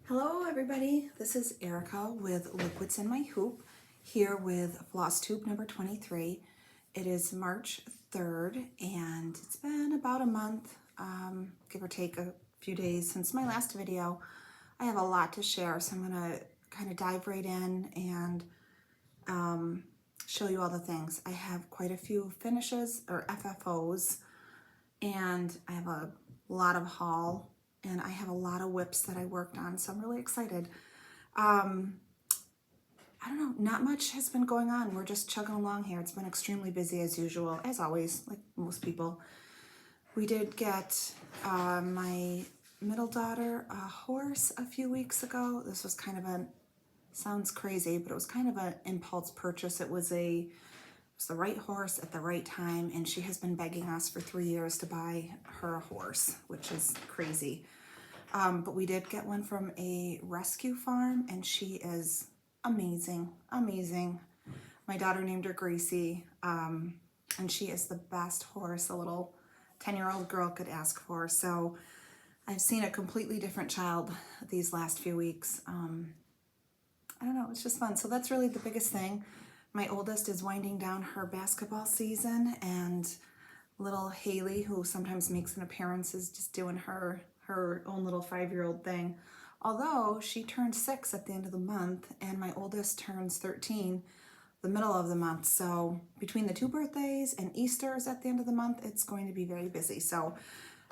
Hello everybody, this is Erica with Liquids in My Hoop, here with Flosstube number 23. It is March 3rd and it's been about a month, give or take a few days since my last video. I have a lot to share, so I'm going to kind of dive right in and show you all the things. I have quite a few finishes or FFOs and I have a lot of haul. And I have a lot of WIPs that I worked on, so I'm really excited. I don't know, not much has been going on. We're just chugging along here. It's been extremely busy as usual, as always, like most people. We did get my middle daughter a horse a few weeks ago. This was kind of a, sounds crazy, but it was kind of an impulse purchase. It was the right horse at the right time, and she has been begging us for 3 years to buy her a horse, which is crazy. But we did get one from a rescue farm, and she is amazing, amazing. My daughter named her Gracie, and she is the best horse a little 10-year-old girl could ask for. So I've seen a completely different child these last few weeks. I don't know, it's just fun. So that's really the biggest thing. My oldest is winding down her basketball season, and little Haley, who sometimes makes an appearance, is just doing her own little 5-year-old thing. Although she turned 6 at the end of the month, and my oldest turns 13 the middle of the month. So between the 2 birthdays and Easter's at the end of the month, it's going to be very busy. So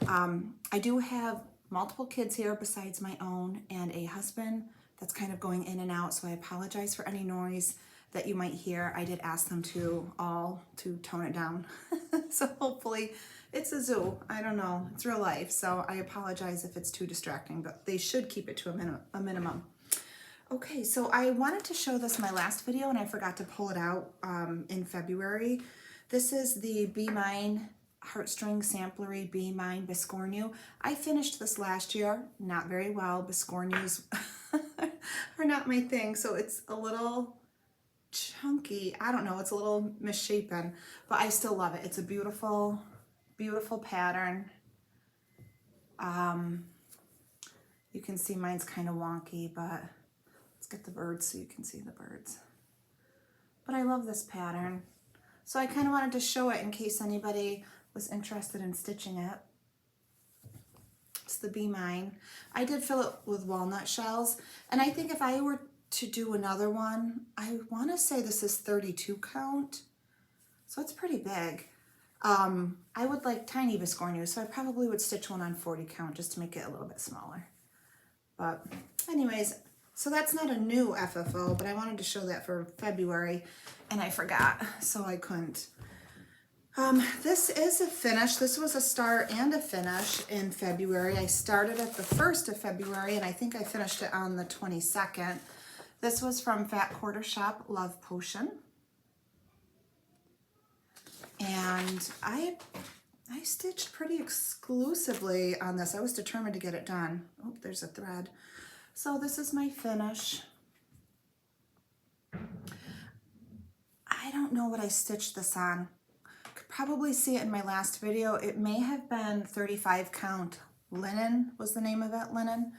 I do have multiple kids here besides my own, and a husband that's kind of going in and out. So I apologize for any noise that you might hear. I did ask them to tone it down. So hopefully it's a zoo. I don't know. It's real life. So I apologize if it's too distracting, but they should keep it to a minimum. Okay, so I wanted to show this in my last video and I forgot to pull it out in February. This is the Be Mine Heartstring Samplery Be Mine Biscornu. I finished this last year, not very well. Biscornus are not my thing, so it's a little chunky. I don't know, it's a little misshapen, but I still love it. It's a beautiful, beautiful pattern. You can see mine's kind of wonky, but let's get the birds so you can see the birds. But I love this pattern. So I kind of wanted to show it in case anybody was interested in stitching it. It's the Be Mine. I did fill it with walnut shells, and I think if I were to do another one, I want to say this is 32 count, so it's pretty big. I would like tiny Biscornu, so I probably would stitch one on 40 count just to make it a little bit smaller. But anyways, so that's not a new FFO, but I wanted to show that for February, and I forgot, so I couldn't. This is a finish. This was a start and a finish in February. I started at the 1st of February, and I think I finished it on the 22nd. This was from Fat Quarter Shop Love Potion. And I stitched pretty exclusively on this. I was determined to get it done. Oh, there's a thread. So this is my finish. I don't know what I stitched this on. Could probably see it in my last video. It may have been 35 count linen was the name of it, linen.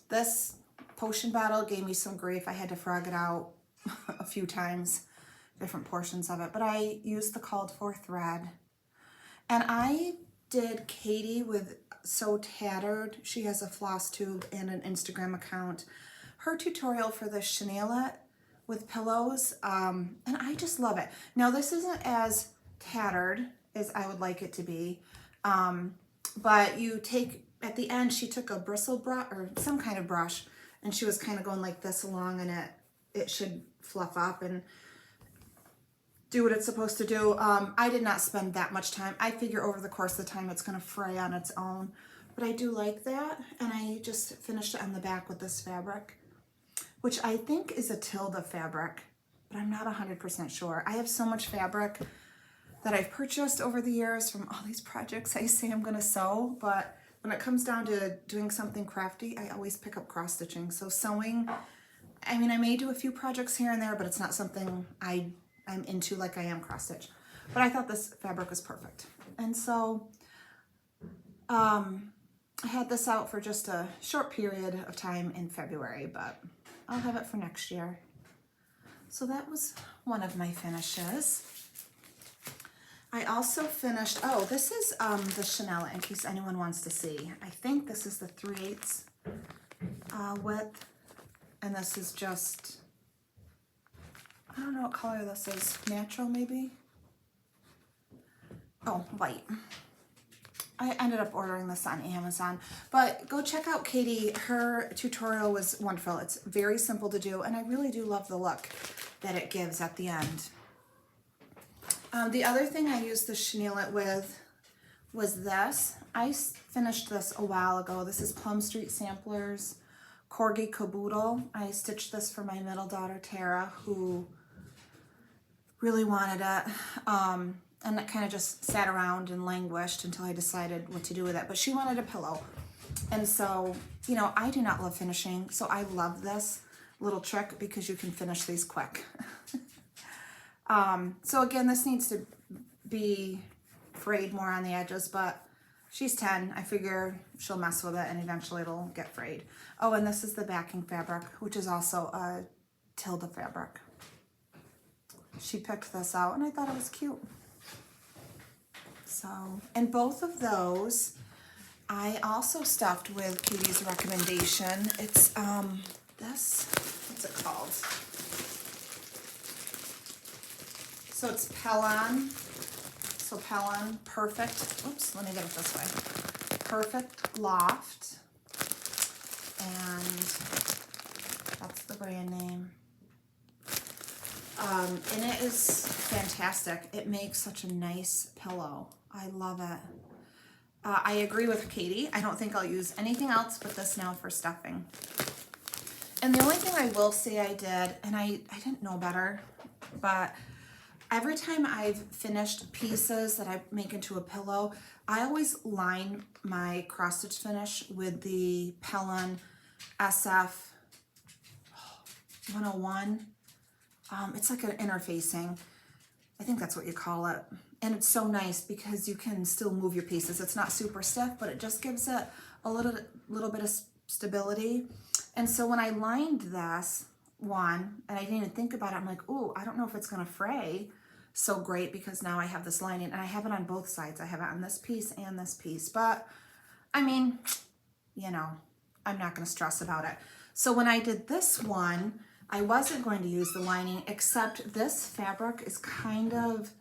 This potion bottle gave me some grief. I had to frog it out a few times, different portions of it, but I used the called for thread. And I did Katie with So Tattered. She has a Flosstube and an Instagram account. Her tutorial for the chenillet with pillows, and I just love it. Now this isn't as tattered as I would like it to be, but you take, at the end, she took a bristle brush or some kind of brush, and she was kind of going like this along, and it should fluff up and do what it's supposed to do. I did not spend that much time. I figure over the course of the time it's going to fray on its own, but I do like that, and I just finished it on the back with this fabric, which I think is a Tilda fabric, but I'm not 100% sure. I have so much fabric that I've purchased over the years from all these projects I say I'm going to sew, but when it comes down to doing something crafty, I always pick up cross stitching. So sewing, I mean, I may do a few projects here and there, but it's not something I'm into like I am cross stitch. But I thought this fabric was perfect. And so I had this out for just a short period of time in February, but I'll have it for next year. So that was one of my finishes. I also finished, oh, this is the Chanel, in case anyone wants to see. I think this is the 3/8 width, and this is just, I don't know what color this is, natural maybe? Oh, white. I ended up ordering this on Amazon, but go check out Katie. Her tutorial was wonderful. It's very simple to do, and I really do love the look that it gives at the end. The other thing I used the chenille with was this. I finished this a while ago. This is Plum Street Samplers Corgi Kaboodle. I stitched this for my middle daughter, Tara, who really wanted it. And it kind of just sat around and languished until I decided what to do with it. But she wanted a pillow. And so, you know, I do not love finishing. So I love this little trick because you can finish these quick. So again, this needs to be frayed more on the edges, but she's 10. I figure she'll mess with it and eventually it'll get frayed. Oh, and this is the backing fabric, which is also a Tilda fabric. She picked this out and I thought it was cute. So, and both of those I also stuffed with Katie's recommendation. It's this, what's it called? So it's Pellon. So Pellon Perfect. Oops, let me get it this way. Perfect Loft. And that's the brand name. And it is fantastic. It makes such a nice pillow. I love it. I agree with Katie. I don't think I'll use anything else but this now for stuffing. And the only thing I will say I did, and I didn't know better, but every time I've finished pieces that I make into a pillow, I always line my cross stitch finish with the Pellon SF 101. It's like an interfacing. I think that's what you call it. And it's so nice because you can still move your pieces. It's not super stiff, but it just gives it a little bit of stability. And so when I lined this one, and I didn't even think about it, I'm like, oh, I don't know if it's gonna fray so great because now I have this lining, and I have it on both sides. I have it on this piece and this piece, but I mean, you know, I'm not gonna stress about it. So when I did this one, I wasn't going to use the lining, except this fabric is kind of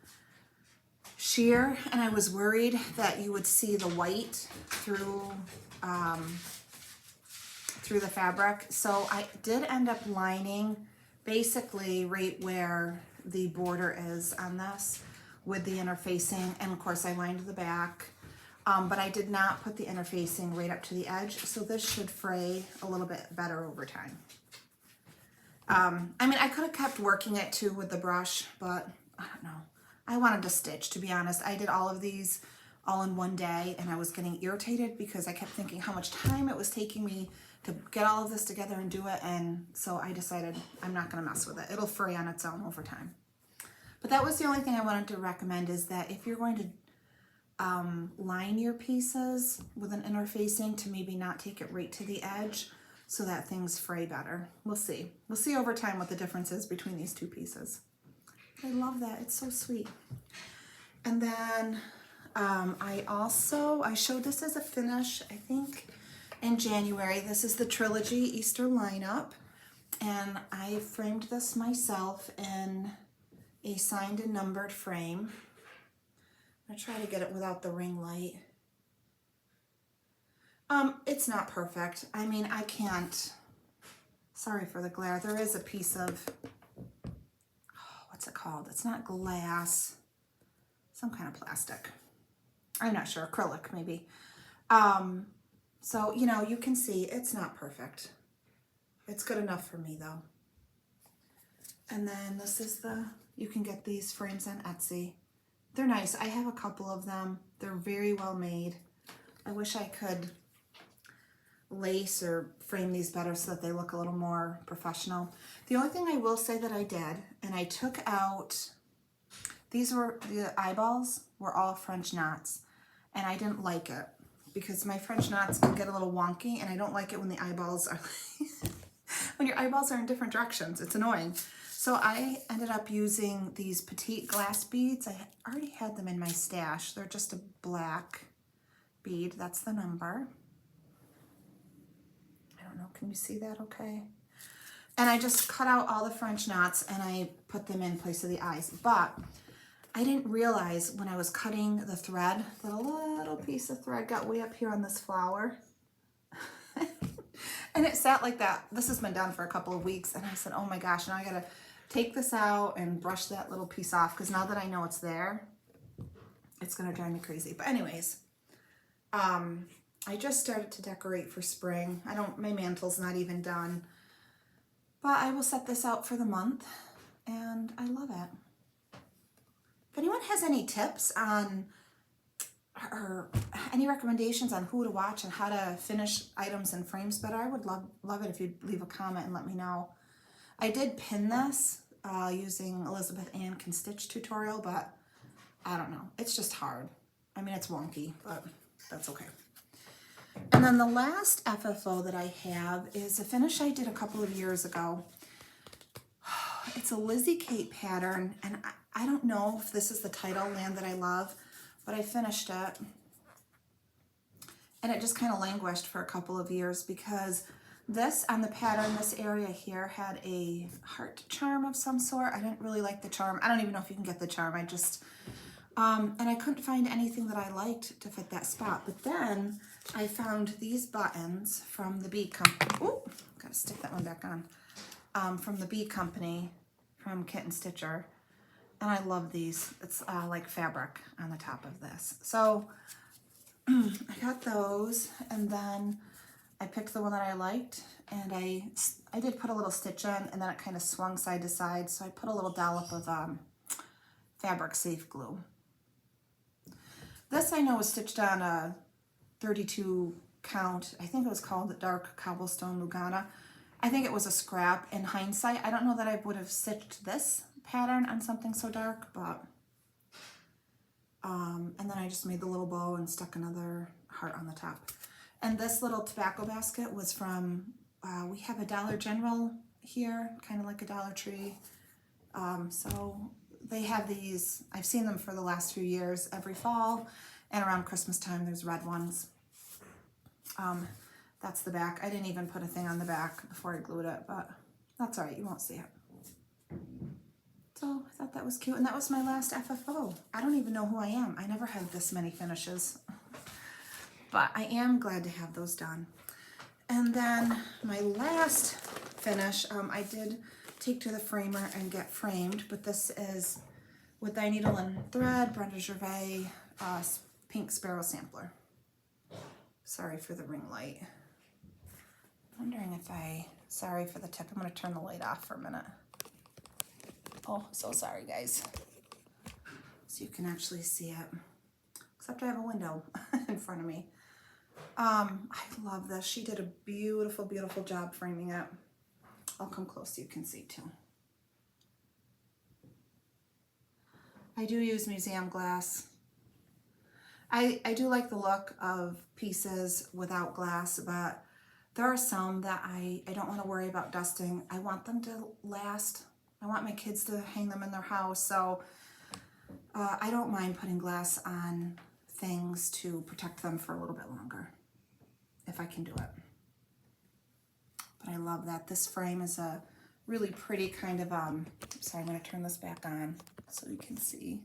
sheer, and I was worried that you would see the white through the fabric. So I did end up lining basically right where the border is on this with the interfacing, and of course I lined the back, but I did not put the interfacing right up to the edge, so this should fray a little bit better over time. I mean, I could have kept working it too with the brush, but I don't know. I wanted to stitch, to be honest. I did all of these all in one day, and I was getting irritated because I kept thinking how much time it was taking me to get all of this together and do it, and so I decided I'm not going to mess with it. It'll fray on its own over time. But that was the only thing I wanted to recommend, is that if you're going to line your pieces with an interfacing, to maybe not take it right to the edge so that things fray better. We'll see. We'll see over time what the difference is between these two pieces. I love that. It's so sweet. And then I showed this as a finish, I think, in January. This is the Trilogy Easter lineup, and I framed this myself in a signed and numbered frame. I'm gonna try to get it without the ring light. It's not perfect. I mean, I can't, sorry for the glare. There is a piece of, what's it called? It's not glass, some kind of plastic. I'm not sure, acrylic maybe. So, you know, you can see it's not perfect. It's good enough for me though. And then this is you can get these frames on Etsy. They're nice. I have a couple of them. They're very well made. I wish I could lace or frame these better so that they look a little more professional. The only thing I will say that I did, and I took out, the eyeballs were all French knots, and I didn't like it. because my French knots can get a little wonky, and I don't like it when the eyeballs are when your eyeballs are in different directions. It's annoying. So I ended up using these petite glass beads. I already had them in my stash. They're just a black bead. That's the number. I don't know, can you see that okay? And I just cut out all the French knots and I put them in place of the eyes. But I didn't realize when I was cutting the thread that a little piece of thread got way up here on this flower. And it sat like that. This has been done for a couple of weeks. And I said, oh my gosh, now I gotta take this out and brush that little piece off, because now that I know it's there, it's gonna drive me crazy. But anyways, I just started to decorate for spring. My mantle's not even done, but I will set this out for the month and I love it. If anyone has any tips on or any recommendations on who to watch and how to finish items and frames better, I would love it if you'd leave a comment and let me know. I did pin this using Elizabeth Ann Can Stitch tutorial, but I don't know. It's just hard. I mean, it's wonky, but that's okay. And then the last FFO that I have is a finish I did a couple of years ago. It's a Lizzy Kate pattern, and I don't know if this is the title, Land That I Love, but I finished it. And it just kind of languished for a couple of years because this on the pattern, this area here had a heart charm of some sort. I didn't really like the charm. I don't even know if you can get the charm. I just, and I couldn't find anything that I liked to fit that spot. But then I found these buttons from the bead company. Oh, gotta stick that one back on. From the bead company, from Kitten Stitcher. And I love these. It's like fabric on the top of this. So I got those, and then I picked the one that I liked, and I did put a little stitch in, and then it kind of swung side to side, so I put a little dollop of fabric safe glue. This I know was stitched on a 32 count. I think it was called the Dark Cobblestone Lugana. I think it was a scrap. In hindsight, I don't know that I would have stitched this pattern on something so dark, but and then I just made the little bow and stuck another heart on the top. And this little tobacco basket was from, we have a Dollar General here, kind of like a Dollar Tree. So they have these, I've seen them for the last few years, every fall, and around Christmas time there's red ones. That's the back. I didn't even put a thing on the back before I glued it, but that's all right, you won't see it. So I thought that was cute, and that was my last FFO. I don't even know who I am. I never had this many finishes. But I am glad to have those done. And then my last finish, I did take to the framer and get framed, but this is with dye needle and thread, Brenda Gervais, pink Sparrow sampler. Sorry for the ring light. I'm wondering if sorry for the tip. I'm gonna turn the light off for a minute. Oh, so sorry guys. So you can actually see it, except I have a window in front of me. I love this. She did a beautiful, beautiful job framing it. I'll come close so you can see too. I do use museum glass. I do like the look of pieces without glass, but there are some that I don't want to worry about dusting. I want them to last. I want my kids to hang them in their house, so I don't mind putting glass on things to protect them for a little bit longer, if I can do it. But I love that. This frame is a really pretty kind of, sorry, I'm going to turn this back on so you can see.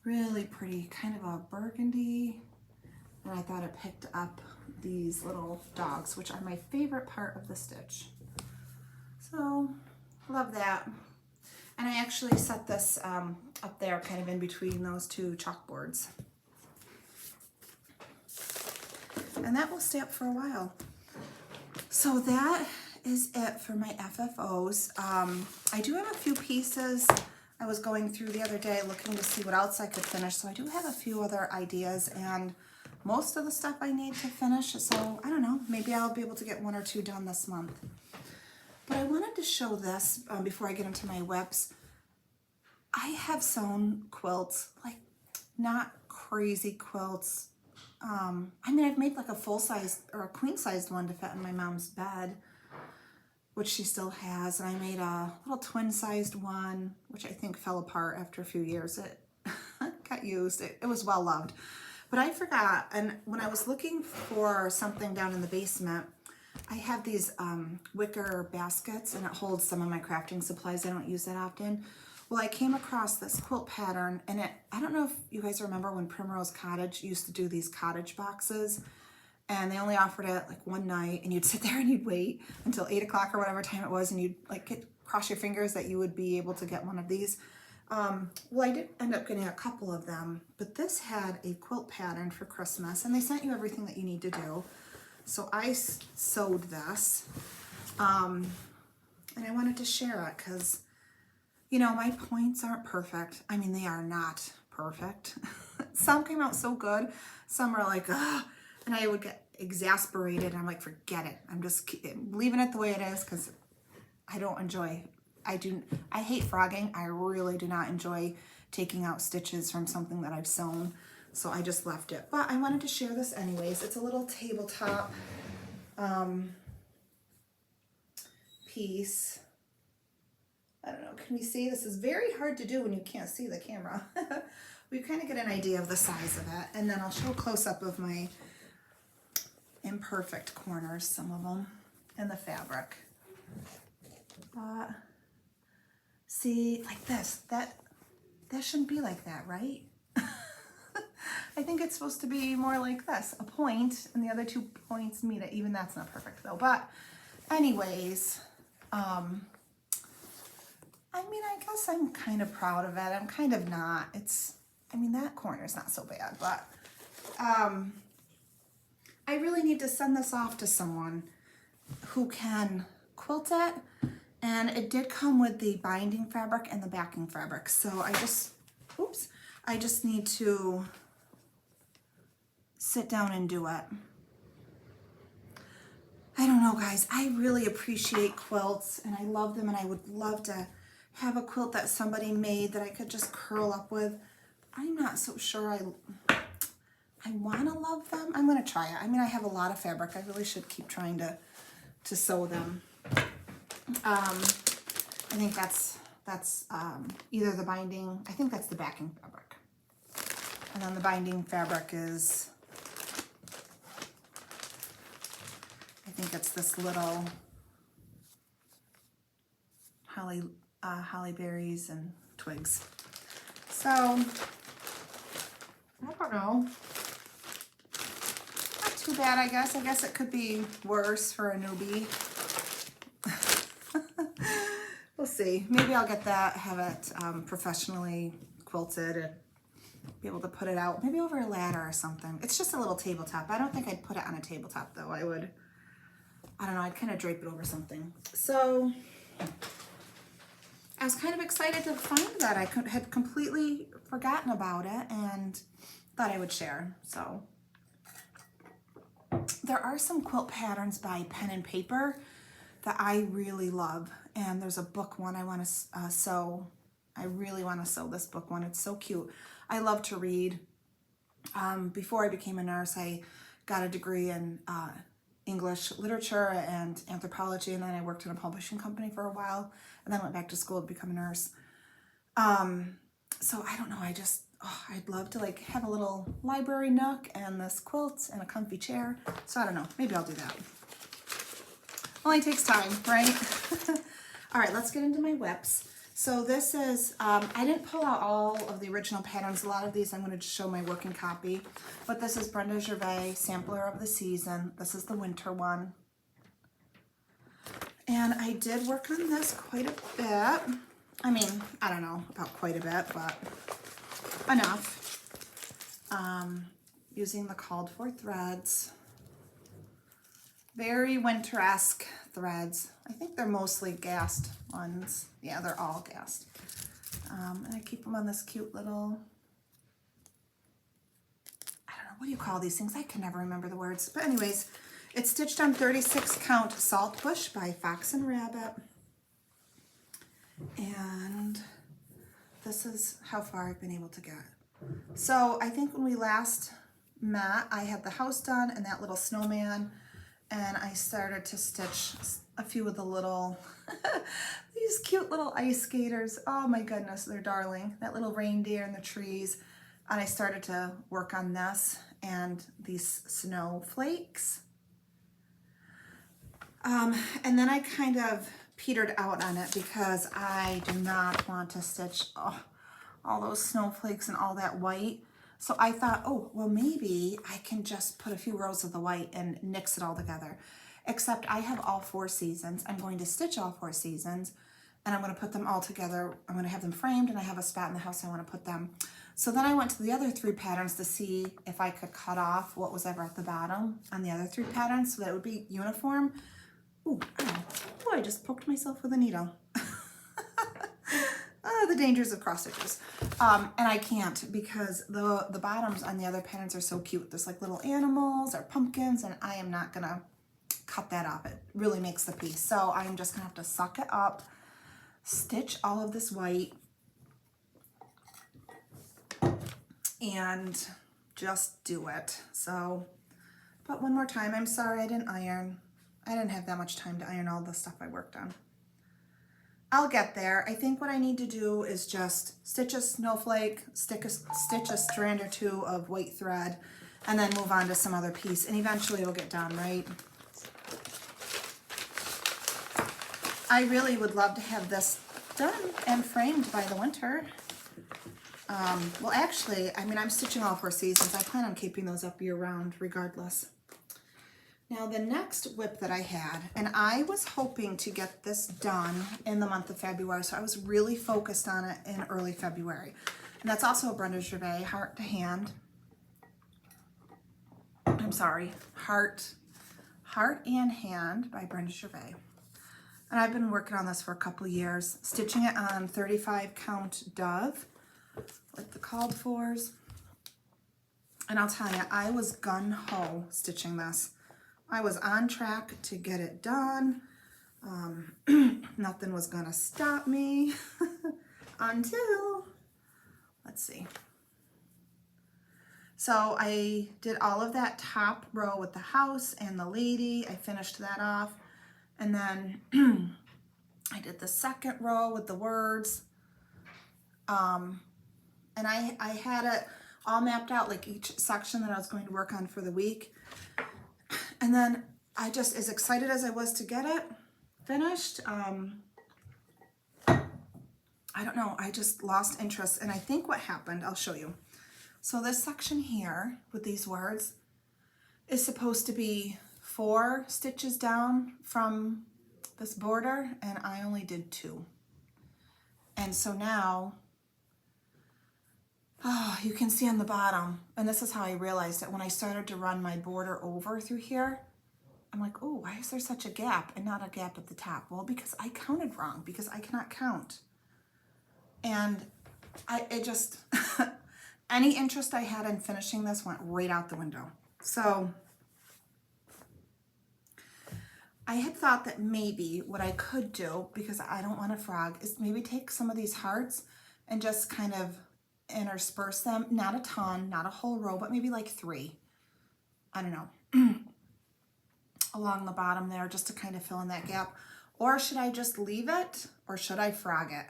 Really pretty, kind of a burgundy, and I thought it picked up these little dogs, which are my favorite part of the stitch. So, love that. And I actually set this up there kind of in between those two chalkboards. And that will stay up for a while. So that is it for my FFOs. I do have a few pieces. I was going through the other day looking to see what else I could finish. So I do have a few other ideas, and most of the stuff I need to finish. So I don't know, maybe I'll be able to get one or two done this month. But I wanted to show this before I get into my WIPs. I have sewn quilts, like not crazy quilts. I mean, I've made like a full-size or a queen-sized one to fit in my mom's bed, which she still has. And I made a little twin-sized one, which I think fell apart after a few years. It got used. It was well loved. But I forgot, and when I was looking for something down in the basement, I have these wicker baskets, and it holds some of my crafting supplies. I don't use that often. Well, I came across this quilt pattern, and I don't know if you guys remember when Primrose Cottage used to do these cottage boxes, and they only offered it like one night, and you'd sit there and you'd wait until 8 o'clock or whatever time it was, and you'd like cross your fingers that you would be able to get one of these. Well, I did end up getting a couple of them, but this had a quilt pattern for Christmas, and they sent you everything that you need to do. So I sewed this, and I wanted to share it because, you know, my points aren't perfect. I mean, they are not perfect. Some came out so good. Some are like, ugh, and I would get exasperated. I'm like, forget it. I'm just leaving it the way it is because I don't enjoy. I hate frogging. I really do not enjoy taking out stitches from something that I've sewn. So I just left it. But I wanted to share this anyways. It's a little tabletop piece. I don't know, can we see? This is very hard to do when you can't see the camera. We kind of get an idea of the size of it. And then I'll show a close-up of my imperfect corners, some of them, and the fabric. But see, like this, that shouldn't be like that, right? I think it's supposed to be more like this, a point, and the other 2 points meet it. Even that's not perfect though. But anyways, I mean, I guess I'm kind of proud of it. I'm kind of not. I mean, that corner's not so bad, but I really need to send this off to someone who can quilt it. And it did come with the binding fabric and the backing fabric. So I just need to sit down and do it. I don't know, guys. I really appreciate quilts, and I love them, and I would love to have a quilt that somebody made that I could just curl up with. I'm not so sure I want to love them. I'm going to try it. I mean, I have a lot of fabric. I really should keep trying to sew them. I think that's either the binding, I think that's the backing fabric. And then the binding fabric is, I think it's this little holly berries and twigs. So, I don't know. Not too bad, I guess. I guess it could be worse for a newbie. We'll see. Maybe I'll get that, have it professionally quilted and be able to put it out, maybe over a ladder or something. It's just a little tabletop. I don't think I'd put it on a tabletop though. I don't know, I'd kind of drape it over something. So I was kind of excited to find that. I had completely forgotten about it and thought I would share. So there are some quilt patterns by Pen and Paper that I really love. And there's a book one I want to sew. I really want to sew this book one. It's so cute. I love to read. Before I became a nurse, I got a degree in English literature and anthropology, and then I worked in a publishing company for a while, and then went back to school to become a nurse. So I don't know, I'd love to like have a little library nook and this quilt and a comfy chair. So I don't know, maybe I'll do that. Only takes time, right? All right, let's get into my WIPs. So this is, I didn't pull out all of the original patterns. A lot of these I'm going to show my working copy. But this is Brenda Gervais, Sampler of the Season. This is the winter one. And I did work on this quite a bit. I mean, I don't know about quite a bit, but enough. Using the called for threads. Very winter-esque threads. I think they're mostly gassed ones. Yeah, they're all gassed. And I keep them on this cute little, I don't know, what do you call these things? I can never remember the words. But anyways, it's stitched on 36 count Saltbush by Fox and Rabbit. And this is how far I've been able to get. So I think when we last met, I had the house done and that little snowman, and I started to stitch a few of the little, these cute little ice skaters. Oh my goodness, they're darling. That little reindeer in the trees. And I started to work on this and these snowflakes. And then I kind of petered out on it because I do not want to stitch all those snowflakes and all that white. So I thought, oh, well, maybe I can just put a few rows of the white and mix it all together. Except I have all 4 seasons. I'm going to stitch all 4 seasons, and I'm going to put them all together. I'm going to have them framed, and I have a spot in the house I want to put them. So then I went to the other 3 patterns to see if I could cut off what was ever at the bottom on the other 3 patterns so that it would be uniform. Ooh, I just poked myself with a needle. The dangers of cross stitches. And I can't because the bottoms on the other patterns are so cute. There's like little animals or pumpkins, and I am not gonna cut that off. It really makes the piece. So I'm just gonna have to suck it up, stitch all of this white, and just do it. So, but one more time, I'm sorry I didn't iron. I didn't have that much time to iron all the stuff I worked on. I'll get there. I think what I need to do is just stitch a snowflake, stitch a strand or 2 of white thread, and then move on to some other piece, and eventually it'll get done, right? I really would love to have this done and framed by the winter. Well, actually, I mean, I'm stitching all 4 seasons. I plan on keeping those up year-round regardless. Now the next WIP that I had, and I was hoping to get this done in the month of February, so I was really focused on it in early February. And that's also a Brenda Gervais Heart to Hand. I'm sorry, Heart and Hand by Brenda Gervais. And I've been working on this for a couple years, stitching it on 35 count Dove, like the called fors. And I'll tell you, I was gun-ho stitching this. I was on track to get it done. Nothing was gonna stop me until, let's see. So I did all of that top row with the house and the lady. I finished that off. And then I did the second row with the words. And I had it all mapped out, like each section that I was going to work on for the week. And then I just, as excited as I was to get it finished, I don't know, I just lost interest. And I think what happened, I'll show you. So this section here with these words is supposed to be 4 stitches down from this border, and I only did 2. And so now, oh, you can see on the bottom, and this is how I realized it, when I started to run my border over through here, I'm like, oh, why is there such a gap and not a gap at the top? Well, because I counted wrong, because I cannot count. And it just, any interest I had in finishing this went right out the window. So I had thought that maybe what I could do, because I don't want a frog, is maybe take some of these hearts and just kind of intersperse them, not a ton, not a whole row, but maybe like 3, I don't know, along the bottom there, just to kind of fill in that gap. Or should I just leave it, or should I frog it?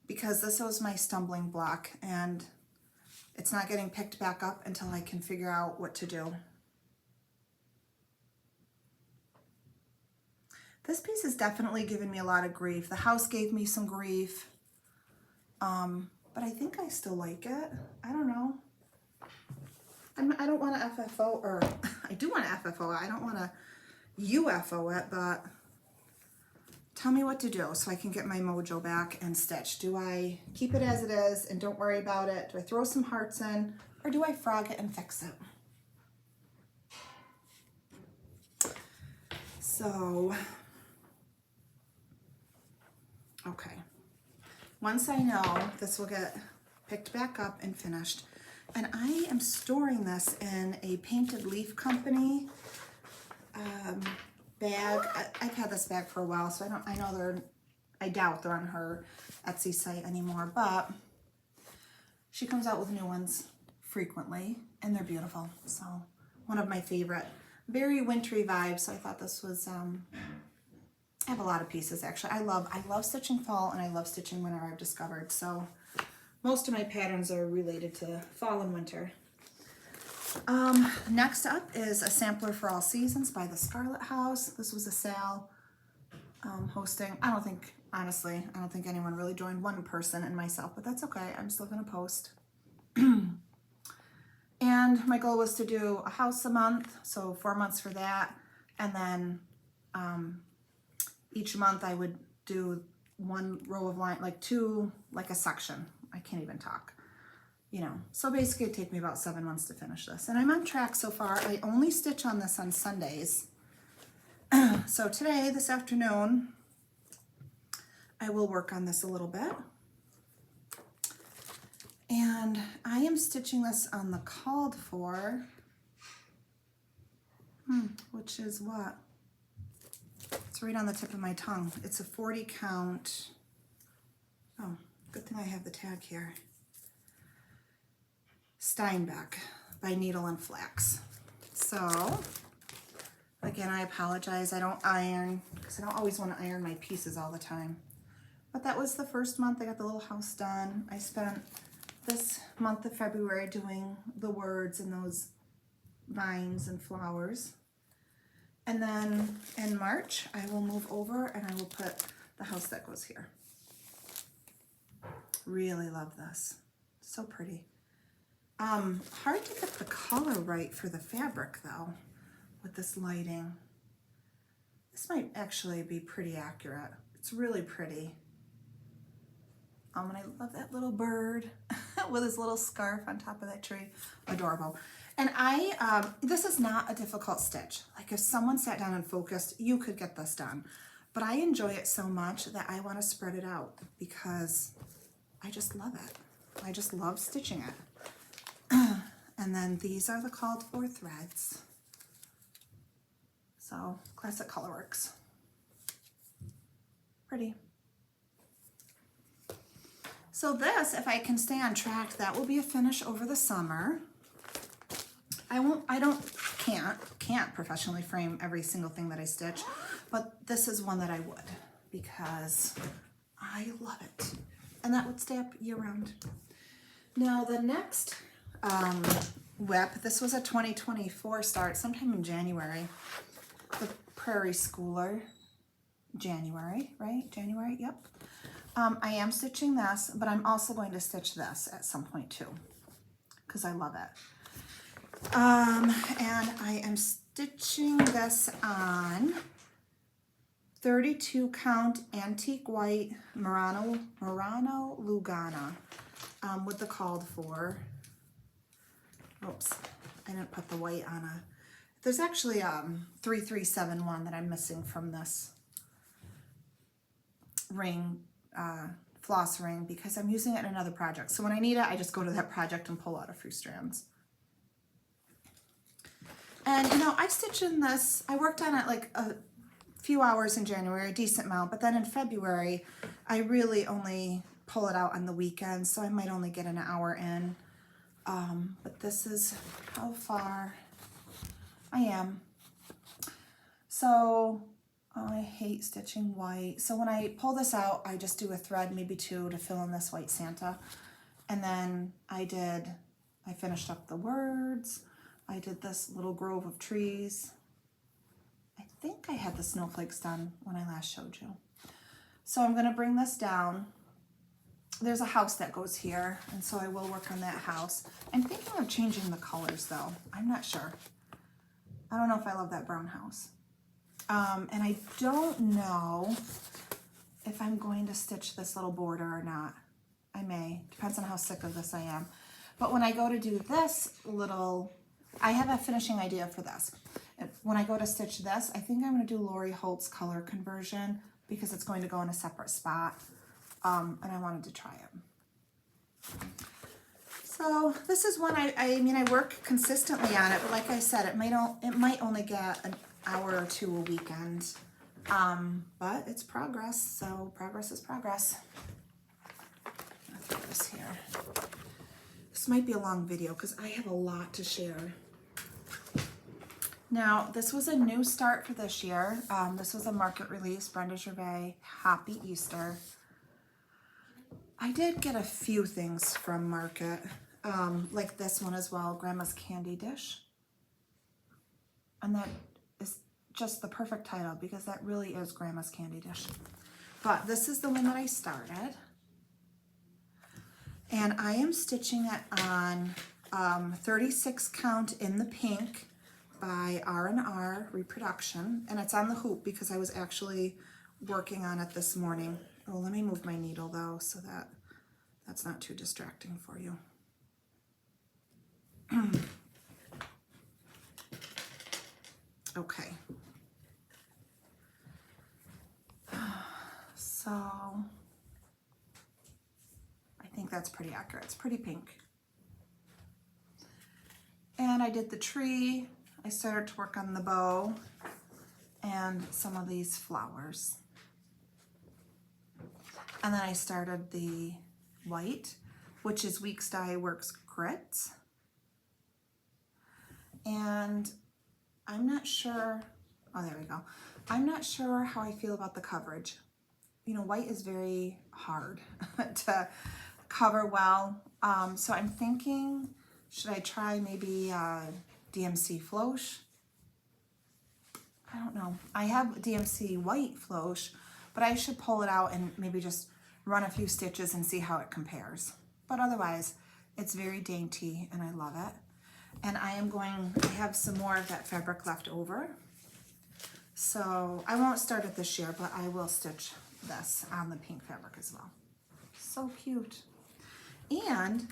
Because this was my stumbling block, and it's not getting picked back up until I can figure out what to do. This piece has definitely given me a lot of grief. The house gave me some grief. But I think I still like it. I don't know. I don't want to FFO, or I do want to FFO it. I don't want to UFO it, but tell me what to do so I can get my mojo back and stitch. Do I keep it as it is and don't worry about it? Do I throw some hearts in, or do I frog it and fix it? So, okay. Once I know this will get picked back up and finished, and I am storing this in a Painted Leaf Company bag. I've had this bag for a while, so I know I doubt they're on her Etsy site anymore, but she comes out with new ones frequently, and they're beautiful. So one of my favorite, very wintry vibes. So I thought this was, I have a lot of pieces actually. I love stitching fall, and I love stitching winter, I've discovered. So most of my patterns are related to fall and winter. Next up is a sampler for all seasons by the Scarlet House. This was a sale hosting. Honestly, I don't think anyone really joined, one person and myself, but that's okay. I'm still gonna post. And my goal was to do a house a month, so 4 months for that. And then each month I would do one row of line, like two, like a section. I can't even talk. You know, so basically it'd take me about 7 months to finish this. And I'm on track so far. I only stitch on this on Sundays. So today, this afternoon, I will work on this a little bit. And I am stitching this on the called for, which is what? It's right on the tip of my tongue. It's a 40 count. Oh, good thing I have the tag here. Steinbeck by Needle and Flax. So, again, I apologize. I don't iron because I don't always want to iron my pieces all the time. But that was the first month. I got the little house done. I spent this month of February doing the words and those vines and flowers. And then in March, I will move over and I will put the house that goes here. Really love this. So pretty. Hard to get the color right for the fabric though, with this lighting. This might actually be pretty accurate. It's really pretty. And I love that little bird with his little scarf on top of that tree. Adorable. And this is not a difficult stitch. Like if someone sat down and focused, you could get this done. But I enjoy it so much that I want to spread it out because I just love it. I just love stitching it. And then these are the called for threads. So classic colorworks. Pretty. So this, if I can stay on track, that will be a finish over the summer. Can't professionally frame every single thing that I stitch, but this is one that I would because I love it. And that would stay up year round. Now the next WIP, this was a 2024 start, sometime in January. The Prairie Schooler, January, right? January, yep. I am stitching this, but I'm also going to stitch this at some point too, because I love it. And I am stitching this on 32 count antique white Murano Lugana with the called for. Oops, I didn't put the white on a. There's actually 3371 that I'm missing from this ring, floss ring, because I'm using it in another project. So when I need it, I just go to that project and pull out a few strands. And you know, I stitched in this, I worked on it like a few hours in January, a decent amount, but then in February, I really only pull it out on the weekends, so I might only get an hour in. But this is how far I am. So I hate stitching white. So when I pull this out, I just do a thread, maybe two, to fill in this white Santa. And then I finished up the words. I did this little grove of trees. I think I had the snowflakes done when I last showed you. So I'm gonna bring this down. There's a house that goes here, and so I will work on that house. I'm thinking of changing the colors though. I'm not sure. I don't know if I love that brown house. And I don't know if I'm going to stitch this little border or not. I may, depends on how sick of this I am. But when I go to do this little, I have a finishing idea for this. When I go to stitch this, I think I'm going to do Lori Holt's color conversion because it's going to go in a separate spot. And I wanted to try it. So this is one I mean, I work consistently on it, but like I said, it might only get an hour or two a weekend. But it's progress, so progress is progress. I'll throw this here. This might be a long video because I have a lot to share. Now, this was a new start for this year. This was a market release, Brenda Gervais, Happy Easter. I did get a few things from market, like this one as well, Grandma's Candy Dish. And that is just the perfect title because that really is Grandma's Candy Dish. But this is the one that I started. And I am stitching it on 36 count in the pink by R&R Reproduction. And it's on the hoop because I was actually working on it this morning. Oh, let me move my needle though so that that's not too distracting for you. Okay. So I think that's pretty accurate. It's pretty pink. And I did the tree. I started to work on the bow and some of these flowers. And then I started the white, which is Weeks Dye Works Grit. And I'm not sure, oh, there we go. I'm not sure how I feel about the coverage. You know, white is very hard to cover well. So I'm thinking, should I try maybe DMC Floss? I don't know. I have DMC white Floss, but I should pull it out and maybe just run a few stitches and see how it compares. But otherwise, it's very dainty and I love it. And I have some more of that fabric left over. So I won't start it this year, but I will stitch this on the pink fabric as well. So cute. And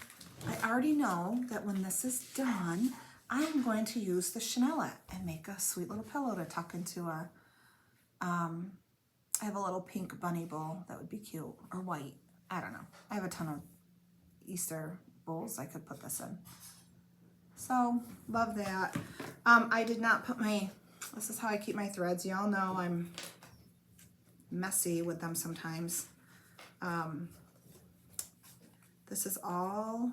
I already know that when this is done, I'm going to use the chenillet and make a sweet little pillow to tuck into a, I have a little pink bunny bowl that would be cute, or white. I don't know. I have a ton of Easter bowls I could put this in. So, love that. I did not put this is how I keep my threads. Y'all know I'm messy with them sometimes. This is all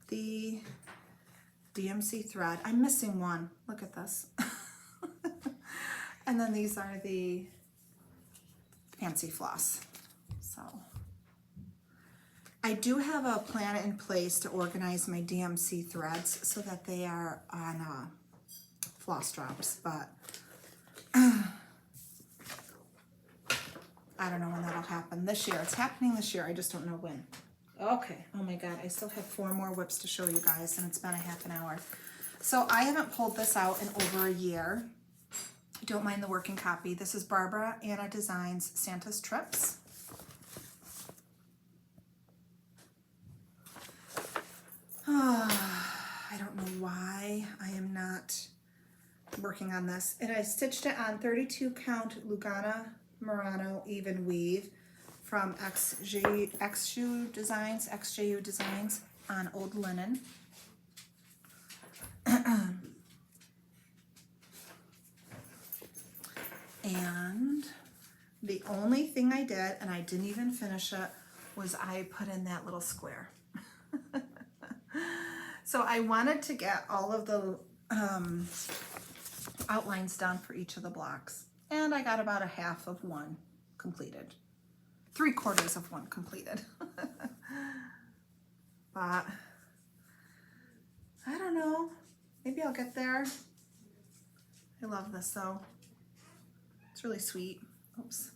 the DMC thread. I'm missing one. Look at this. And then these are the fancy floss. So I do have a plan in place to organize my DMC threads so that they are on floss drops, but I don't know when that'll happen. This year. It's happening this year. I just don't know when. Okay. Oh my God. I still have 4 more whips to show you guys, and it's been a half an hour. So I haven't pulled this out in over a year. Don't mind the working copy. This is Barbara Anna Designs Santa's Trips. I don't know why I am not working on this. And I stitched it on 32 count Lugana Murano even weave from XJU Designs on old linen. And the only thing I did, and I didn't even finish it, was I put in that little square. So I wanted to get all of the outlines done for each of the blocks. And I got about a half of one completed. 3/4 of one completed. But I don't know. Maybe I'll get there. I love this though. It's really sweet. Oops.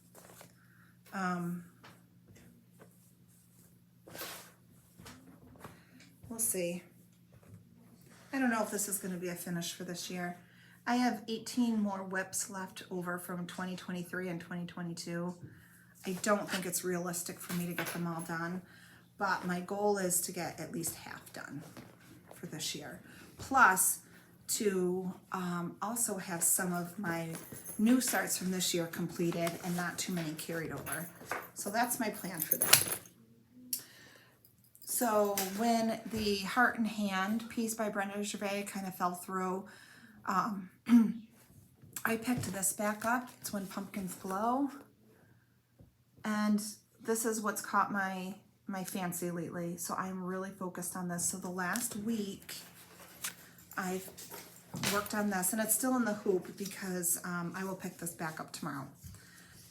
We'll see. I don't know if this is going to be a finish for this year. I have 18 more whips left over from 2023 and 2022. I don't think it's realistic for me to get them all done, but my goal is to get at least half done for this year. Plus, to also have some of my new starts from this year completed and not too many carried over. So that's my plan for that. So when the Heart and Hand piece by Brenda Gervais kind of fell through, I picked this back up. It's When Pumpkins Glow. And this is what's caught my fancy lately. So I'm really focused on this. So the last week I've worked on this, and it's still in the hoop because I will pick this back up tomorrow.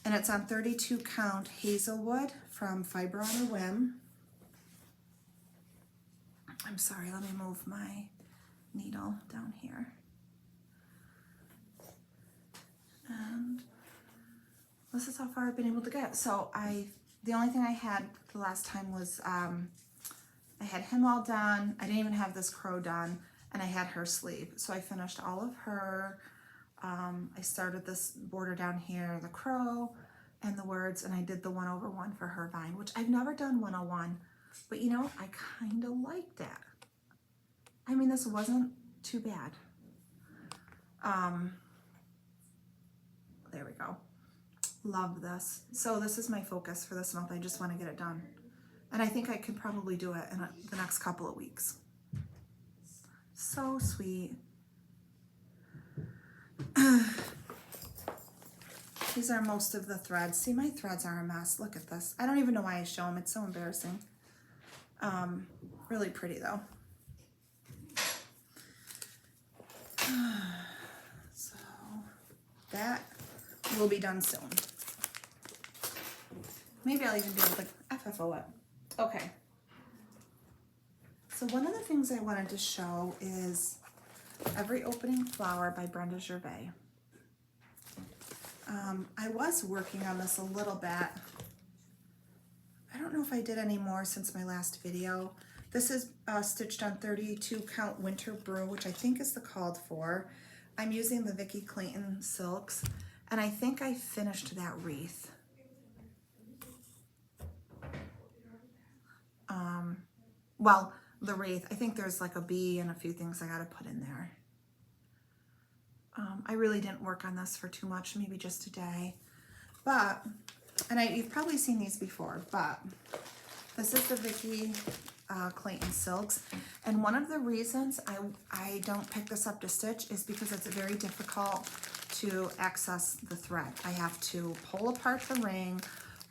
And it's on 32 count Hazelwood from Fiber on a Whim. I'm sorry, let me move my needle down here. And this is how far I've been able to get. So the only thing I had the last time was I had him all done. I didn't even have this crow done, and I had her sleeve. So I finished all of her. I started this border down here, the crow and the words, and I did the 1/1 for her vine, which I've never done 101, but you know, I kind of liked that. I mean, this wasn't too bad. There we go. Love this. So this is my focus for this month. I just want to get it done. And I think I can probably do it in the next couple of weeks. So sweet. These are most of the threads. See, my threads are a mess. Look at this. I don't even know why I show them. It's so embarrassing. Really pretty though. So that will be done soon. Maybe I'll even be able to FFO it. Okay. So one of the things I wanted to show is Every Opening Flower by Brenda Gervais. I was working on this a little bit. I don't know if I did any more since my last video. This is stitched on 32 count Winter Brew, which I think is the called for. I'm using the Vicki Clayton silks, and I think I finished that wreath. Well, the wreath, I think there's like a bee and a few things I gotta put in there. I really didn't work on this for too much, maybe just a day. But, and you've probably seen these before, but this is the Vicki Clayton silks. And one of the reasons I don't pick this up to stitch is because it's very difficult to access the thread. I have to pull apart the ring,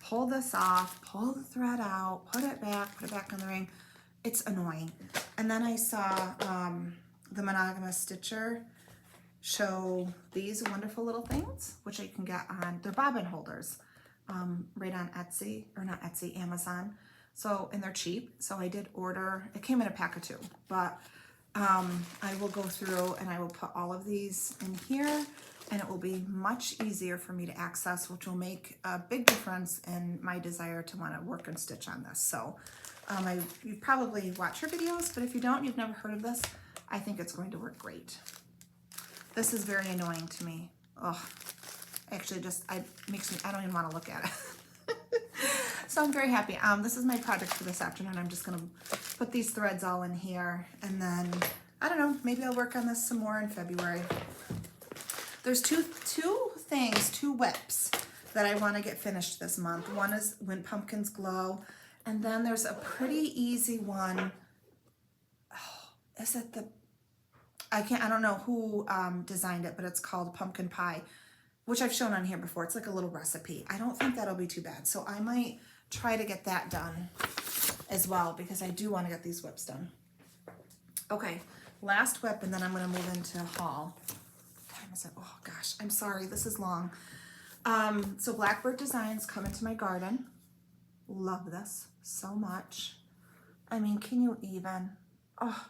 pull this off, pull the thread out, put it back on the ring. It's annoying. And then I saw the Monogamous Stitcher show these wonderful little things, which I can get on, they're bobbin holders, right on Etsy, or not Etsy, Amazon. So, and they're cheap. So I did order, it came in a pack of 2, but I will go through and I will put all of these in here, and it will be much easier for me to access, which will make a big difference in my desire to want to work and stitch on this. So you probably watch her videos, but if you don't, you've never heard of this, I think it's going to work great. This is very annoying to me. Oh, actually makes me, I don't even want to look at it. So I'm very happy. This is my project for this afternoon. I'm just gonna put these threads all in here, and then, I don't know, maybe I'll work on this some more in February. There's two WIPs that I want to get finished this month. One is When Pumpkins Glow, and then there's a pretty easy one. Oh, is it the, I don't know who designed it, but it's called Pumpkin Pie, which I've shown on here before. It's like a little recipe. I don't think that'll be too bad. So I might try to get that done as well, because I do want to get these WIPs done. Okay, last WIP, and then I'm going to move into haul. What time is it? Oh gosh, I'm sorry, this is long. So Blackbird Designs, Come Into My Garden. Love this so much. I mean, can you even? Oh,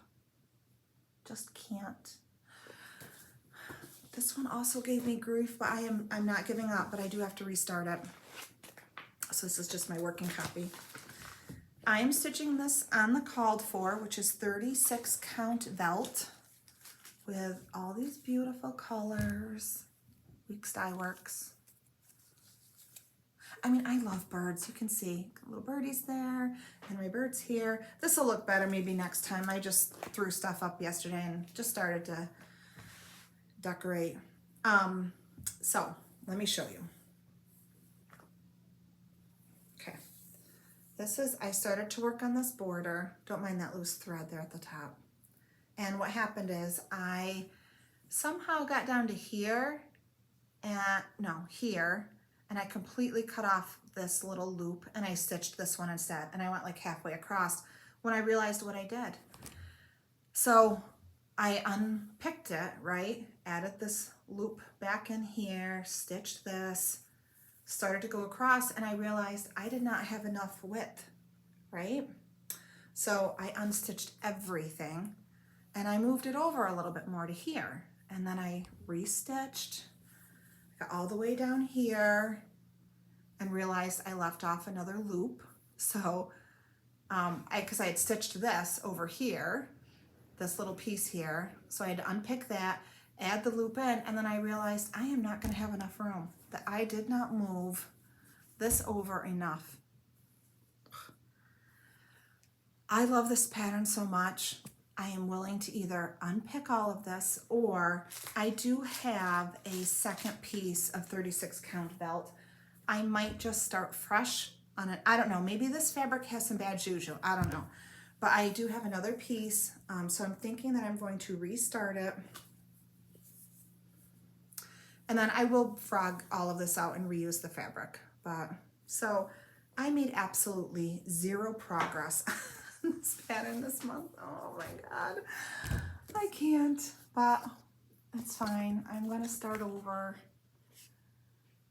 just can't. This one also gave me grief, but I'm not giving up, but I do have to restart it. So this is just my working copy. I am stitching this on the called for, which is 36 count Velt, with all these beautiful colors. Weeks Dye Works. I mean, I love birds. You can see little birdies there, and my bird's here. This will look better maybe next time. I just threw stuff up yesterday and just started to decorate. So let me show you. Okay, this is, I started to work on this border. Don't mind that loose thread there at the top. And what happened is I somehow got down to here and no, here, and I completely cut off this little loop and I stitched this one instead, and I went like halfway across when I realized what I did. So I unpicked it, right? Added this loop back in here, stitched this, started to go across, and I realized I did not have enough width, right? So I unstitched everything and I moved it over a little bit more to here. And then I restitched, got all the way down here, and realized I left off another loop. So, because I had stitched this over here, this little piece here. So I had to unpick that, add the loop in, and then I realized I am not gonna have enough room, that I did not move this over enough. I love this pattern so much. I am willing to either unpick all of this, or I do have a second piece of 36 count belt. I might just start fresh on it. I don't know, maybe this fabric has some bad juju, I don't know. But I do have another piece, so I'm thinking that I'm going to restart it. And then I will frog all of this out and reuse the fabric. But so I made absolutely zero progress on this pattern this month. Oh my God, I can't, but it's fine. I'm gonna start over.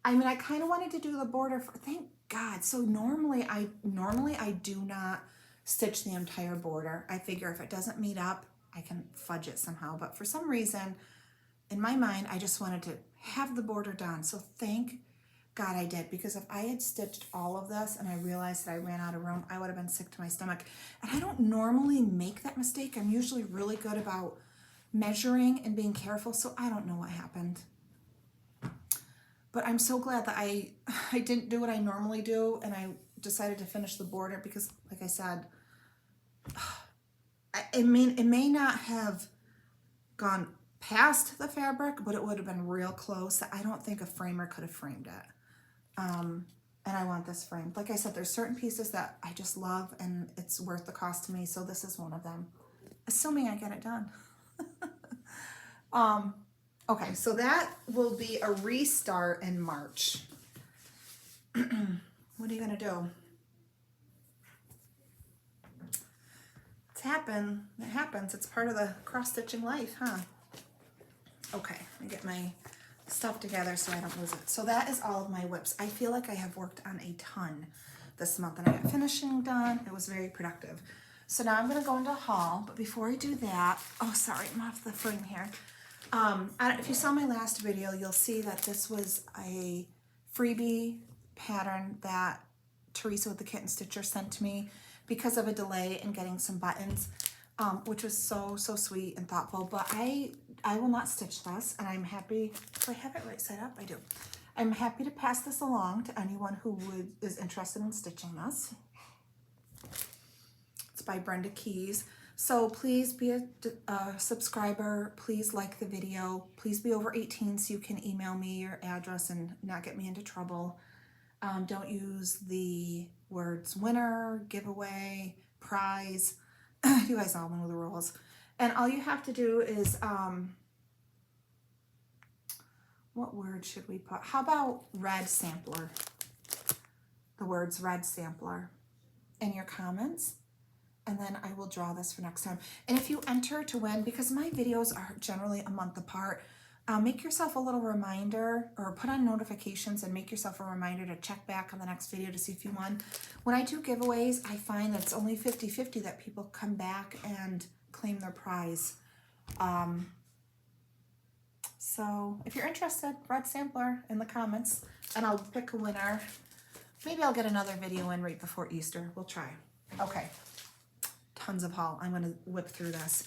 I mean, I kind of wanted to do the border for, thank God. So normally I do not stitch the entire border. I figure if it doesn't meet up, I can fudge it somehow. But for some reason, in my mind, I just wanted to have the border done. So thank God I did, because if I had stitched all of this and I realized that I ran out of room, I would have been sick to my stomach. And I don't normally make that mistake. I'm usually really good about measuring and being careful, so I don't know what happened. But I'm so glad that I didn't do what I normally do, and I decided to finish the border because, like I said, it may not have gone past the fabric, but it would have been real close. I don't think a framer could have framed it. And I want this framed. Like I said, there's certain pieces that I just love and it's worth the cost to me. So this is one of them, assuming I get it done. Okay, so that will be a restart in March. What are you gonna do? It's happened. It happens. It's part of the cross-stitching life, huh? Okay, let me get my stuff together so I don't lose it. So that is all of my WIPs. I feel like I have worked on a ton this month, and I got finishing done. It was very productive. So now I'm gonna go into a haul, but before I do that, oh sorry, I'm off the frame here. If you saw my last video, you'll see that this was a freebie pattern that Teresa with the Kitten Stitcher sent to me because of a delay in getting some buttons, which was so sweet and thoughtful. But I will not stitch this, and I'm happy. Do I have it right side up? I do. I'm happy to pass this along to anyone who is interested in stitching this. It's by Brenda Keys. So please be a subscriber. Please like the video. Please be over 18 so you can email me your address and not get me into trouble. Don't use the words winner, giveaway, prize. You guys all know the rules. And all you have to do is, what word should we put? How about red sampler? The words red sampler in your comments. And then I will draw this for next time. And if you enter to win, because my videos are generally a month apart, make yourself a little reminder, or put on notifications and make yourself a reminder to check back on the next video to see if you won. When I do giveaways, I find that it's only 50-50 that people come back and claim their prize. So if you're interested, red sampler in the comments, and I'll pick a winner. Maybe I'll get another video in right before Easter. We'll try. Okay. Tons of haul. I'm going to whip through this.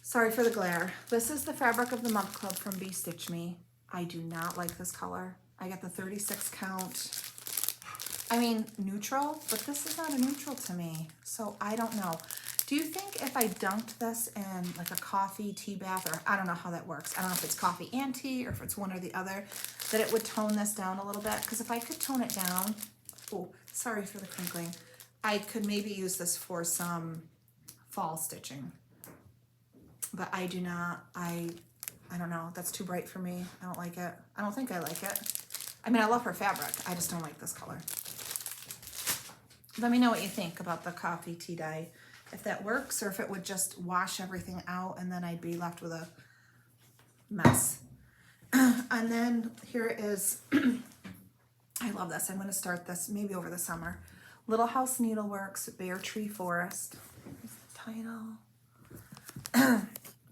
Sorry for the glare. This is the Fabric of the Month Club from Bee Stitch Me. I do not like this color. I got the 36 count. I mean, neutral, but this is not a neutral to me. So I don't know. Do you think if I dunked this in like a coffee tea bath, or I don't know how that works. I don't know if it's coffee and tea or if it's one or the other, that it would tone this down a little bit? Because if I could tone it down, oh, sorry for the crinkling. I could maybe use this for some fall stitching, but I do not, I I don't know. That's too bright for me. I don't like it. I don't think I like it. I mean, I love her fabric. I just don't like this color. Let me know what you think about the coffee tea dye. If that works or if it would just wash everything out and then I'd be left with a mess. And then here is, I love this. I'm going to start this maybe over the summer. Little House Needleworks, Bare Tree Forest. Here's the title.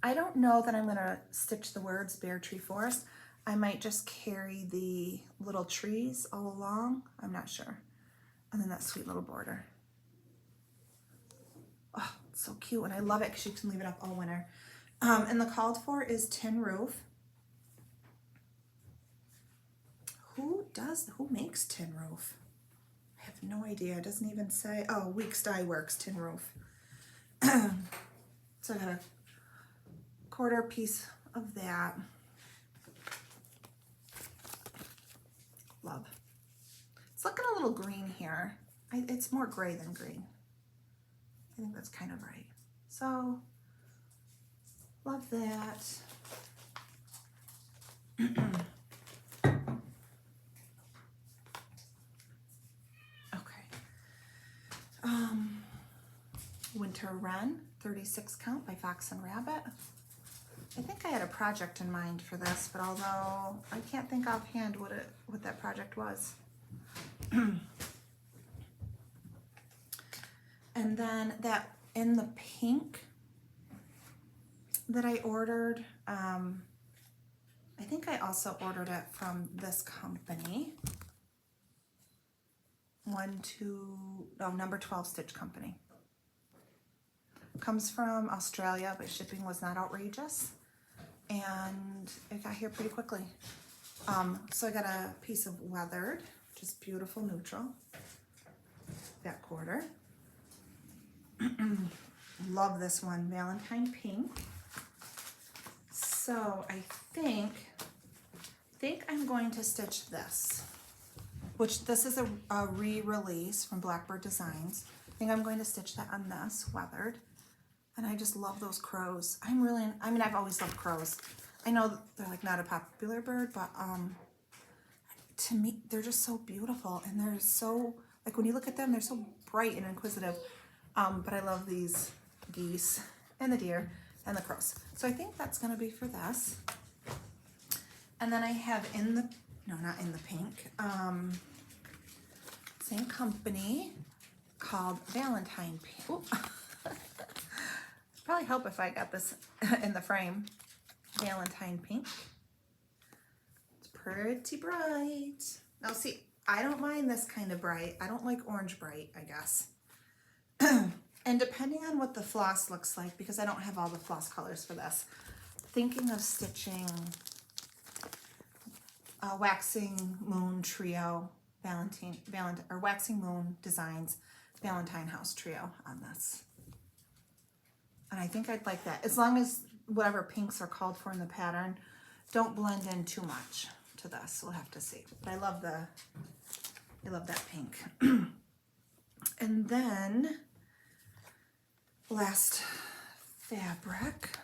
I don't know that I'm going to stitch the words Bare Tree Forest. I might just carry the little trees all along. I'm not sure. And then that sweet little border. Oh, it's so cute. And I love it because you can leave it up all winter. And the called for is Tin Roof. Who makes Tin Roof? I have no idea. It doesn't even say. Oh, Weeks Dye Works, Tin Roof. So I got a quarter piece of that. Love. It's looking a little green here. It's more gray than green. I think that's kind of right. So, love that. Okay. Winter Wren, 36 count by Fox and Rabbit. I think I had a project in mind for this, but although I can't think offhand what that project was. And then that in the pink that I ordered, I think I also ordered it from this company. Number 12 Stitch Company. Comes from Australia, but shipping was not outrageous. And it got here pretty quickly. So I got a piece of weathered, which is beautiful neutral. That quarter. Love this one, Valentine Pink. So I think I'm going to stitch this, which this is a re-release from Blackbird Designs. I think I'm going to stitch that on this, weathered. And I just love those crows. I mean, I've always loved crows. I know they're like not a popular bird, but to me, they're just so beautiful. And they're so, like when you look at them, they're so bright and inquisitive. But I love these geese and the deer and the crows. So I think that's gonna be for this. And then I have not in the pink, same company called Valentine Pink. Probably help if I got this in the frame. Valentine Pink. It's pretty bright. Now see, I don't mind this kind of bright. I don't like orange bright, I guess. And depending on what the floss looks like, because I don't have all the floss colors for this, thinking of stitching Waxing Moon Trio or Waxing Moon Designs Valentine House Trio on this. And I think I'd like that, as long as whatever pinks are called for in the pattern don't blend in too much to this. We'll have to see. But I love that pink. And then last fabric.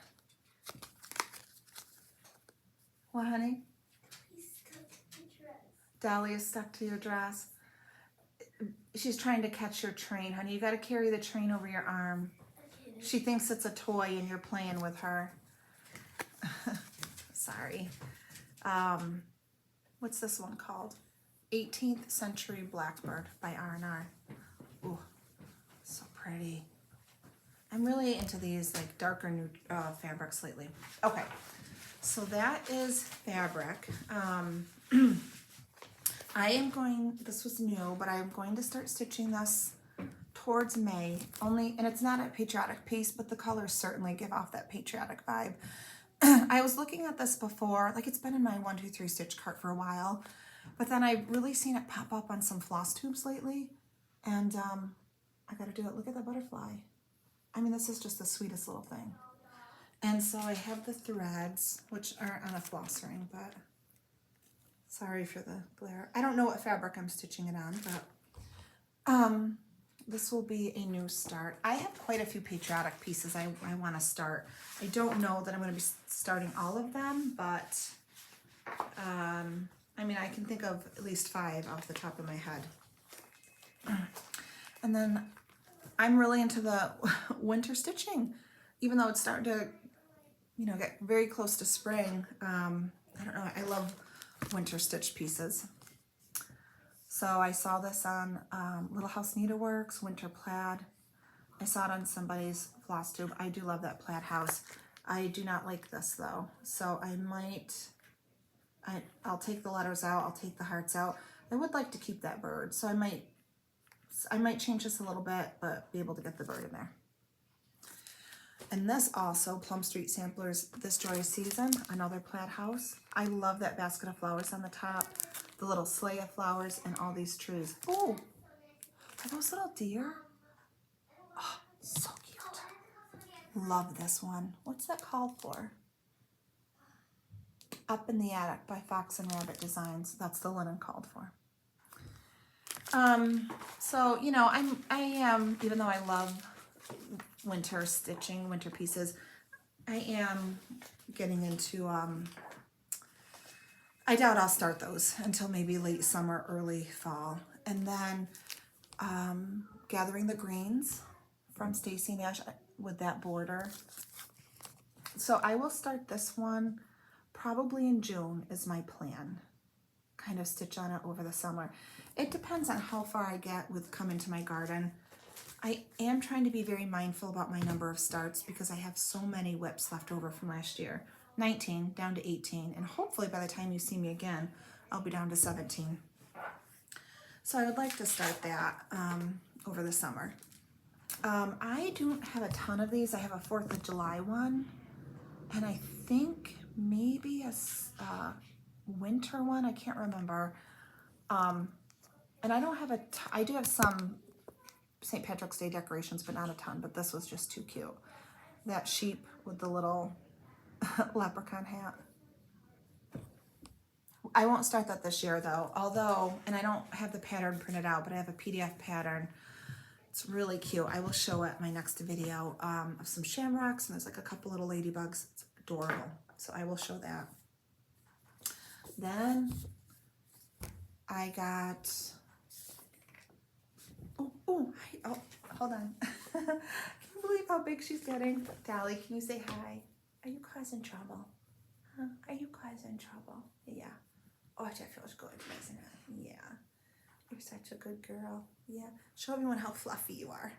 What, honey? He's stuck to your dress. Dolly is stuck to your dress. She's trying to catch your train, honey. You got to carry the train over your arm. She thinks it's a toy and you're playing with her. Sorry. What's this one called? 18th Century Blackbird by R&R. Ooh, so pretty. I'm really into these like darker new fabrics lately. Okay, so that is fabric. This was new, but I'm going to start stitching this towards May, and it's not a patriotic piece, but the colors certainly give off that patriotic vibe. I was looking at this before, like it's been in my 1, 2, 3 stitch cart for a while, but then I've really seen it pop up on some floss tubes lately, and I gotta do it. Look at the butterfly. I mean, this is just the sweetest little thing. And so I have the threads, which aren't on a floss ring, but sorry for the glare. I don't know what fabric I'm stitching it on, but this will be a new start. I have quite a few Patriotic pieces I want to start. I don't know that I'm going to be starting all of them, but I mean, I can think of at least 5 off the top of my head. And then I'm really into the winter stitching, even though it's starting to, you know, get very close to spring. I don't know, I love winter stitch pieces. So I saw this on Little House Needleworks, Winter Plaid. I saw it on somebody's Flosstube. I do love that plaid house. I do not like this though, so I might, I'll take the letters out, I'll take the hearts out. I would like to keep that bird, so I might change this a little bit, but be able to get the bird in there. And this also, Plum Street Samplers, This Joyous Season, another plaid house. I love that basket of flowers on the top, the little sleigh of flowers, and all these trees. Oh, are those little deer? Oh, so cute. Love this one. What's that called for? Up in the Attic by Fox and Rabbit Designs. That's the linen called for. So, you know, I am, even though I love winter stitching, winter pieces, I am getting into, I doubt I'll start those until maybe late summer, early fall. And then gathering the greens from Stacy Nash with that border. So I will start this one probably in June is my plan. Kind of stitch on it over the summer. It depends on how far I get with Come Into My Garden. I am trying to be very mindful about my number of starts because I have so many WIPs left over from last year. 19 down to 18, and hopefully by the time you see me again, I'll be down to 17. So I would like to start that over the summer. I don't have a ton of these. I have a 4th of July one, and I think maybe a winter one. I can't remember. And I don't have I do have some St. Patrick's Day decorations, but not a ton, but this was just too cute. That sheep with the little leprechaun hat. I won't start that this year though, although, and I don't have the pattern printed out, but I have a PDF pattern. It's really cute. I will show it in my next video of some shamrocks, and there's like a couple little ladybugs. It's adorable. So I will show that. Then I got, oh, hold on. Can you believe how big she's getting? Dolly, can you say hi? Are you causing trouble? Huh? Are you causing trouble? Yeah. Oh, that feels good, doesn't it? Yeah. You're such a good girl. Yeah. Show everyone how fluffy you are.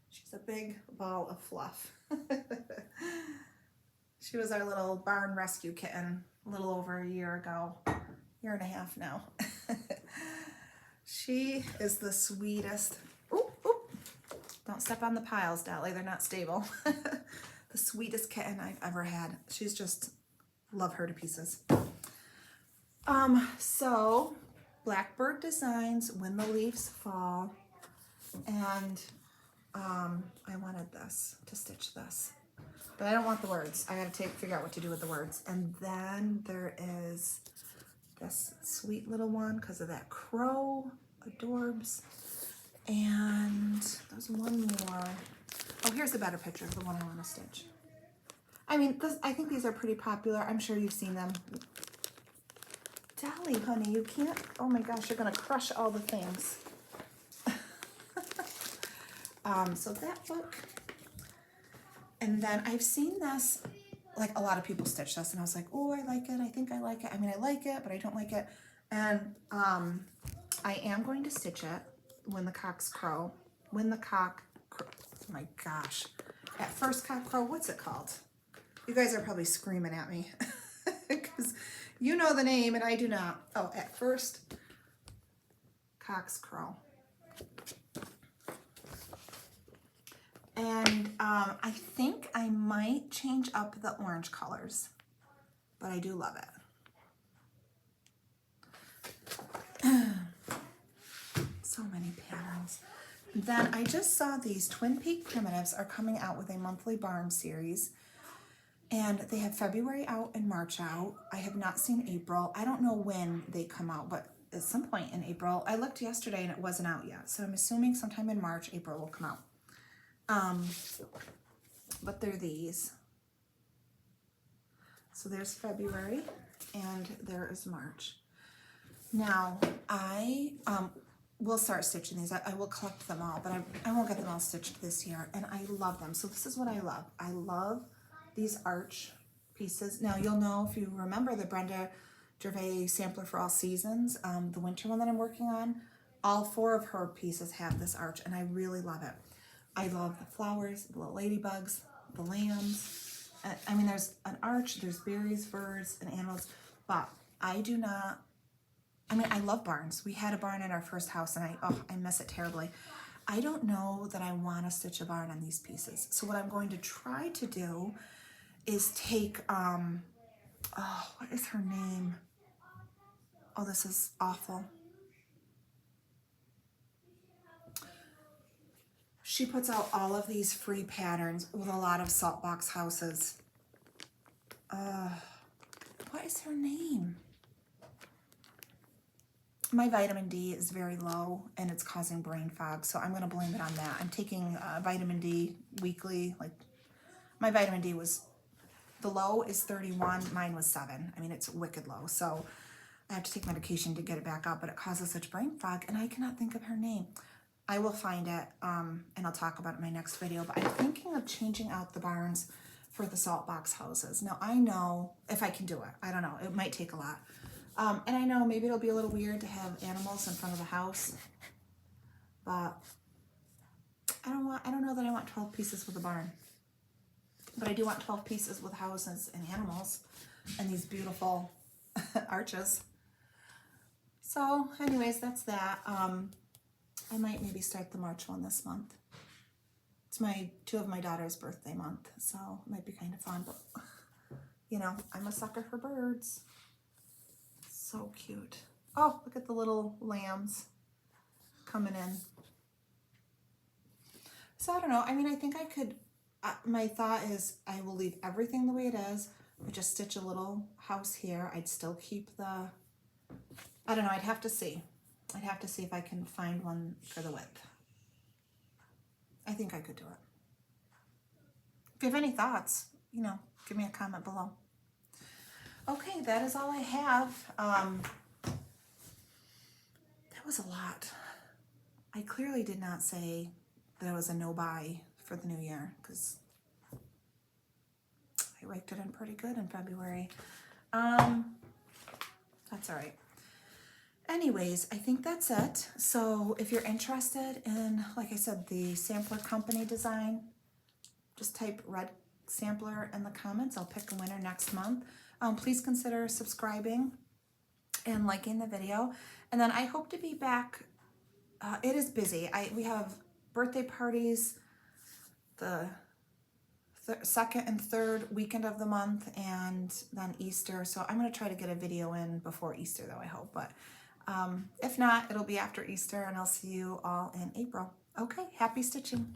She's a big ball of fluff. She was our little barn rescue kitten a little over a year ago. Year and a half now. She is the sweetest. Oop, oop. Don't step on the piles, Dolly. They're not stable. The sweetest kitten I've ever had. She's just, love her to pieces. So Blackbird Designs, When the Leaves Fall, and I wanted this, to stitch this, but I don't want the words. I gotta figure out what to do with the words. And then there is this sweet little one because of that crow, adorbs, and there's one more. Oh, here's a better picture of the one I want to stitch. I mean, I think these are pretty popular. I'm sure you've seen them. Dolly, honey, you can't. Oh my gosh, you're gonna crush all the things. So that book, and then I've seen this, like a lot of people stitch this, and I was like, oh, I like it. I think I like it. I mean, I like it, but I don't like it. And I am going to stitch it when the cocks crow. When the cock, oh my gosh, at first cock crow. What's it called? You guys are probably screaming at me because you know the name and I do not. Oh, at first cocks crow. And I think I might change up the orange colors, but I do love it. So many patterns. Then I just saw these Twin Peak Primitives are coming out with a monthly barn series, and they have February out and March out. I have not seen April. I don't know when they come out, but at some point in April. I looked yesterday and it wasn't out yet, so I'm assuming sometime in March, April will come out. But they're these. So there's February and there is March. Now I will start stitching these. I will collect them all, but I won't get them all stitched this year, and I love them. So this is what I love. I love these arch pieces. Now you'll know if you remember the Brenda Gervais sampler for all seasons, the winter one that I'm working on, all 4 of her pieces have this arch, and I really love it. I love the flowers, the little ladybugs, the lambs. I mean, there's an arch, there's berries, birds, and animals, but I do not, I mean, I love barns. We had a barn in our first house, and I miss it terribly. I don't know that I want to stitch a barn on these pieces. So what I'm going to try to do is take, what is her name? Oh, this is awful. She puts out all of these free patterns with a lot of saltbox houses. What is her name? My vitamin D is very low and it's causing brain fog, so I'm going to blame it on that. I'm taking vitamin D weekly. Like, my vitamin D was, the low is 31, mine was 7. I mean, it's wicked low, so I have to take medication to get it back up, but it causes such brain fog, and I cannot think of her name. I will find it, and I'll talk about it in my next video, but I'm thinking of changing out the barns for the salt box houses. Now, I know if I can do it. I don't know. It might take a lot. And I know maybe it'll be a little weird to have animals in front of the house, but I don't know that I want 12 pieces with a barn. But I do want 12 pieces with houses and animals and these beautiful arches. So anyways, that's that. I might maybe start the March one this month. It's 2 of my daughter's birthday month, so it might be kind of fun, but you know, I'm a sucker for birds. So cute. Oh, look at the little lambs coming in. So I don't know. I mean, I think I could, my thought is I will leave everything the way it is, but just stitch a little house here. I'd still keep the, I don't know, I'd have to see. I'd have to see if I can find one for the width. I think I could do it. If you have any thoughts, you know, give me a comment below. Okay, that is all I have. That was a lot. I clearly did not say that it was a no-buy for the new year, because I raked it in pretty good in February. That's all right. Anyways, I think that's it. So if you're interested in, like I said, the sampler company design, just type red sampler in the comments. I'll pick a winner next month. Please consider subscribing and liking the video. And then I hope to be back. It is busy. We have birthday parties the second and third weekend of the month, and then Easter. So I'm going to try to get a video in before Easter, though, I hope. But if not, it'll be after Easter, and I'll see you all in April. Okay, happy stitching.